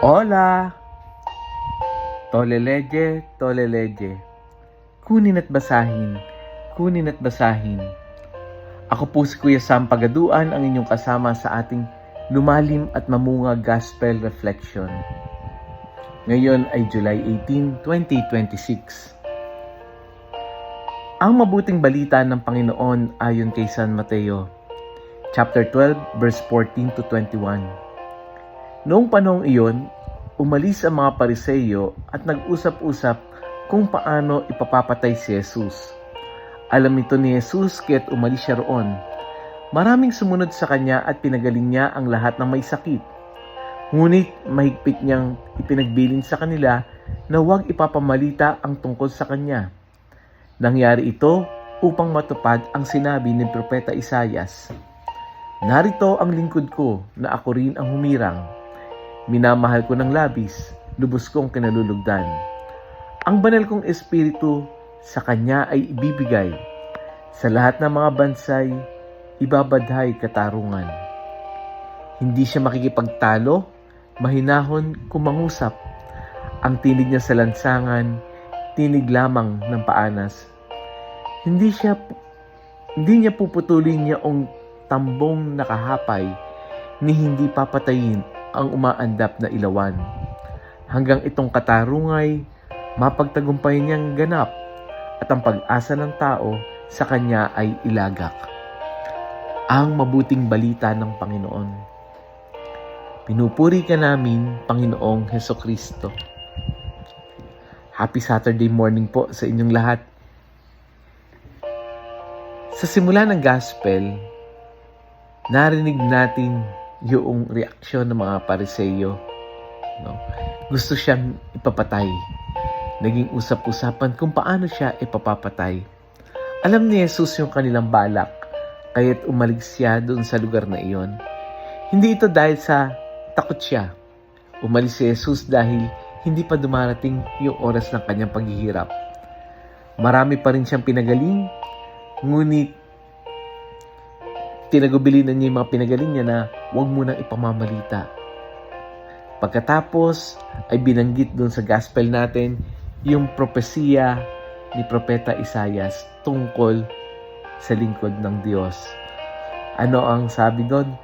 Hola! Toleleje, toleleje. Kunin at basahin, kunin at basahin. Ako po si Kuya Sam Pagaduan, ang inyong kasama sa ating lumalim at mamunga Gospel Reflection. Ngayon ay July 18, 2026. Ang mabuting balita ng Panginoon ayon kay San Mateo, chapter 12, verse 14 to 21. Noong panahong iyon, umalis ang mga Pariseyo at nag-usap-usap kung paano ipapapatay si Jesus. Alam ito ni Jesus kaya't umalis siya roon. Maraming sumunod sa kanya at pinagaling niya ang lahat ng may sakit. Ngunit mahigpit niyang ipinagbilin sa kanila na huwag ipapamalita ang tungkol sa kanya. Nangyari ito upang matupad ang sinabi ni Propeta Isaias. Narito ang lingkod ko na ako rin ang humirang. Minamahal ko ng labis, lubos kong kinalulugdan. Ang banal kong espiritu sa kanya ay ibibigay. Sa lahat ng mga bansay, ibabadhay katarungan. Hindi siya makikipagtalo, mahinahon kumangusap. Ang tinig niya sa lansangan, tinig lamang ng paanas. Hindi niya puputulin niya ang tambong nakahapay, ni hindi papatayin ang umaandap na ilawan. Hanggang itong katarungay, mapagtagumpay niyang ganap at ang pag-asa ng tao sa kanya ay ilagak. Ang mabuting balita ng Panginoon. Pinupuri ka namin, Panginoong Hesukristo. Happy Saturday morning po sa inyong lahat. Sa simula ng Gospel, narinig natin yung reaksyon ng mga Pariseyo. No? Gusto siyang ipapatay. Naging usap-usapan kung paano siya ipapapatay. Alam ni Jesus yung kanilang balak, kaya't umalis siya doon sa lugar na iyon. Hindi ito dahil sa takot siya. Umalis si Jesus dahil hindi pa dumarating yung oras ng kanyang paghihirap. Marami pa rin siyang pinagaling, ngunit tinagubilinan niya yung mga pinagaling niya na huwag mo nang ipamamalita. Pagkatapos ay binanggit doon sa gospel natin yung propesiya ni Propeta Isaias tungkol sa lingkod ng Diyos. Ano ang sabi doon?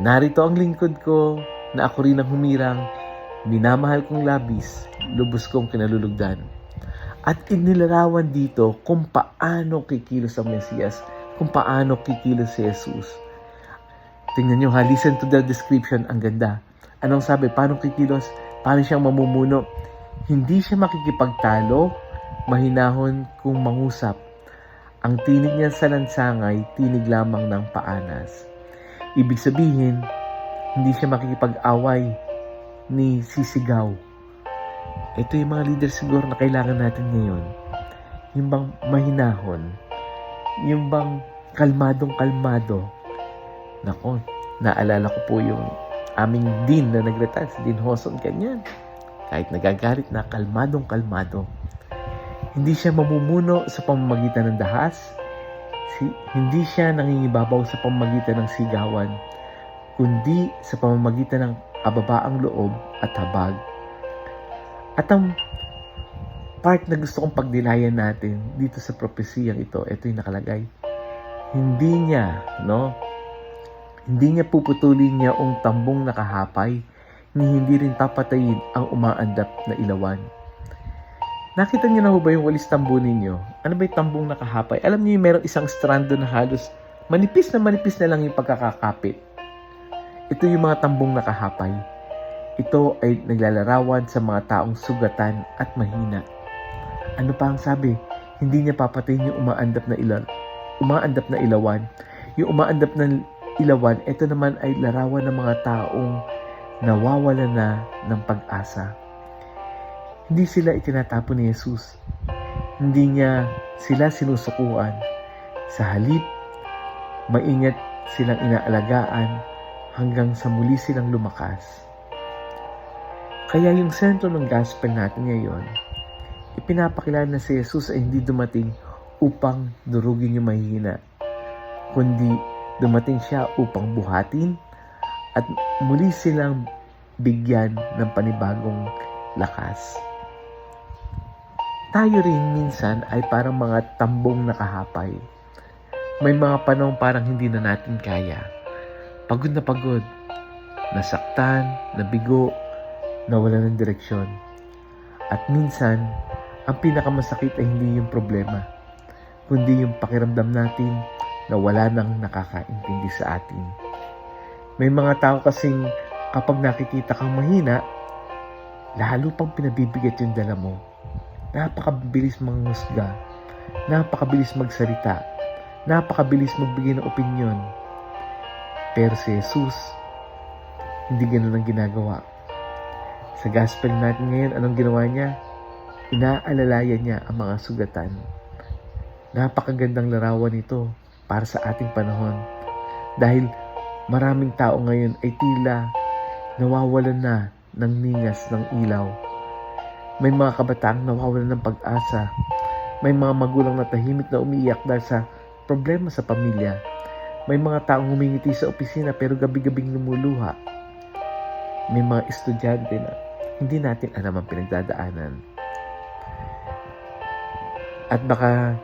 Narito ang lingkod ko na ako rin ang humirang, minamahal kong labis, lubos kong kinalulugdan. At inilarawan dito kung paano kikilos ang Mesiyas, kung paano kikilos si Jesus. Tingnan nyo ha, listen to the description, ang ganda. Anong sabi? Paano kikilos? Paano siyang mamumuno? Hindi siya makikipagtalo, mahinahon kung mangusap. Ang tinig niya sa lansangay, tinig lamang ng paanas. Ibig sabihin, hindi siya makikipag-away ni sisigaw. Ito yung mga leader siguro na kailangan natin ngayon. Yung bang mahinahon, yung bang kalmadong-kalmado. Nako, naalala ko po yung aming dean na nag-retire, si Dean Hoson, ganyan. Kahit nagagalit na, kalmadong-kalmado. Hindi siya mamumuno sa pamamagitan ng dahas. Hindi siya nangingibabaw sa pamamagitan ng sigawan, kundi sa pamamagitan ng kababaang loob at habag. At ang part na gusto kong pagdilayan natin dito sa propesiyang ito yung nakalagay. Hindi niya puputulin niya ang tambong nakahapay, ni hindi rin papatayin ang umaandap na ilawan. Nakita niyo na ba yung walis tambo ninyo? Ano ba yung tambong nakahapay? Alam niyo yung merong isang strand na halos manipis na lang yung pagkakakapit. Ito yung mga tambong nakahapay. Ito ay naglalarawan sa mga taong sugatan at mahina. Ano pa ang sabi? Hindi niya papatayin yung umaandap na ilawan. Yung umaandap na ilawan, ito naman ay larawan ng mga taong nawawala na ng pag-asa. Hindi sila itinatapon ni Jesus. Hindi niya sila sinusukuan. Sa halip, maingat silang inaalagaan hanggang sa muli silang lumakas. Kaya yung sentro ng gospel natin ngayon, ipinapakilala na si Jesus ay hindi dumating upang durugin yung mahihina, kundi dumating siya upang buhatin at muli silang bigyan ng panibagong lakas. Tayo rin minsan ay parang mga tambong nakahapay. May mga panahon parang hindi na natin kaya. Pagod, nasaktan, nabigo, nawala ng direksyon. At minsan, ang pinakamasakit ay hindi yung problema, kundi yung pakiramdam natin na wala nang nakakaintindi sa atin. May mga tao kasing kapag nakikita kang mahina, lalo pang pinabibigat yung dala mo. Napakabilis manghusga, napakabilis magsalita, napakabilis magbigay ng opinyon. Pero si Jesus, hindi ganun ang ginagawa. Sa gospel natin ngayon, anong ginawa niya? Inaalalayan niya ang mga sugatan. Napakagandang larawan ito para sa ating panahon. Dahil maraming tao ngayon ay tila nawawalan na ng ningas ng ilaw. May mga kabataang nawawalan ng pag-asa. May mga magulang na tahimik na umiiyak dahil sa problema sa pamilya. May mga taong humingiti sa opisina pero gabi-gabing lumuluha. May mga estudyante na hindi natin alam ang pinagdadaanan. At baka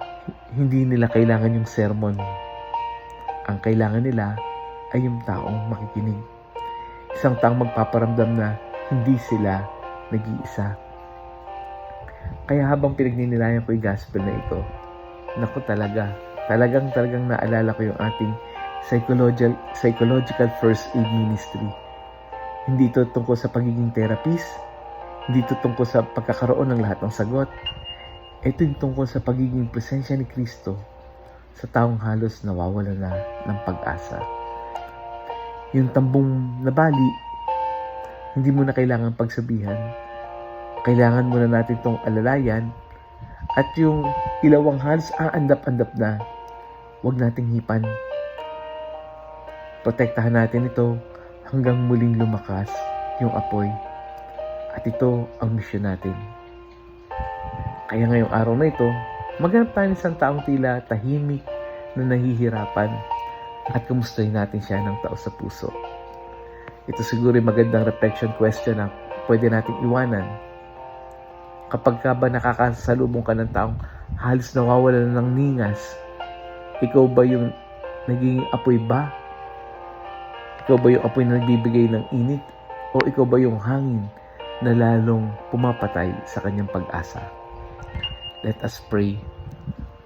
hindi nila kailangan yung sermon. Ang kailangan nila ay yung taong makikinig. Isang taong magpaparamdam na hindi sila nag-iisa. Kaya habang pinagninilayan ko yung gospel na ito, naku talagang naalala ko yung ating psychological first aid ministry. Hindi ito tungkol sa pagiging therapist, hindi ito tungkol sa pagkakaroon ng lahat ng sagot. Ito yung tungkol sa pagiging presensya ni Kristo sa taong halos nawawala na ng pag-asa. Yung tambong nabali, hindi mo na kailangan pagsabihan. Kailangan muna natin itong alalayan at yung ilawang halos aandap-andap na, huwag nating hipan. Protektahan natin ito hanggang muling lumakas yung apoy. At ito ang misyon natin. Kaya ngayong araw na ito, maghanap tayo ng isang taong tila tahimik na nahihirapan at kamustahin natin siya ng taos sa puso. Ito siguro yung magandang reflection question na pwede nating iwanan. Kapag ka ba nakakasalubong ka ng taong halos nawawala na ng ningas, ikaw ba yung naging apoy ba? Ikaw ba yung apoy na nagbibigay ng init? O ikaw ba yung hangin na lalong pumapatay sa kanyang pag-asa? Let us pray.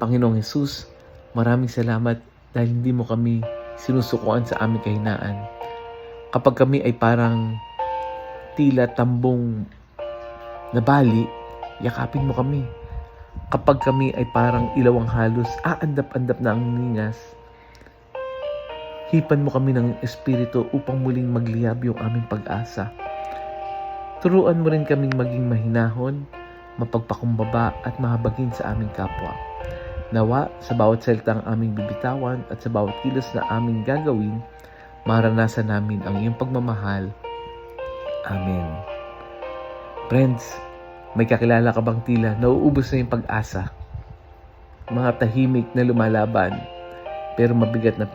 Panginoong Jesus, maraming salamat dahil hindi mo kami sinusukuan sa aming kahinaan. Kapag kami ay parang tila tambong nabali, yakapin mo kami. Kapag kami ay parang ilawang halos, aandap-andap na ang ningas, hipan mo kami ng espiritu upang muling magliyab yung aming pag-asa. Turuan mo rin kaming maging mahinahon, mapagpakumbaba at mahabagin sa aming kapwa. Nawa, sa bawat salitang aming bibitawan at sa bawat kilos na aming gagawin, maranasan namin ang iyong pagmamahal. Amen. Friends, may kakilala ka bang tila nauubos na yung pag-asa? Mga tahimik na lumalaban pero mabigat na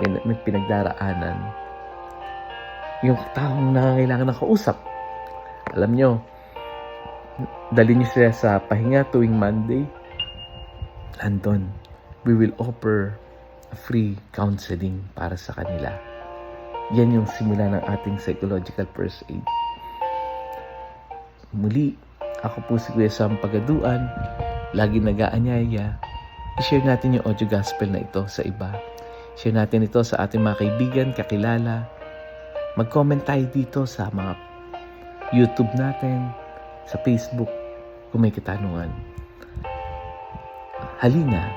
pinagdaraanan. Yung taong nangangailangan ng kausap. Alam nyo, dali nyo sila sa pahinga tuwing Monday. Andon, we will offer a free counseling para sa kanila. Yan yung simula ng ating psychological first aid. Muli, ako po si Kuya Sam Pagaduan, lagi nag-aanyaya. I-share natin yung audio gospel na ito sa iba. Share natin ito sa ating mga kaibigan, kakilala. Mag-comment tayo dito sa mga YouTube natin, sa Facebook, kung may katanungan. Halina,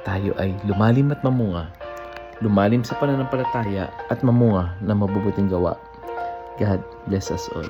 tayo ay lumalim at mamunga. Lumalim sa pananampalataya at mamunga na mabubuting gawa. God bless us all.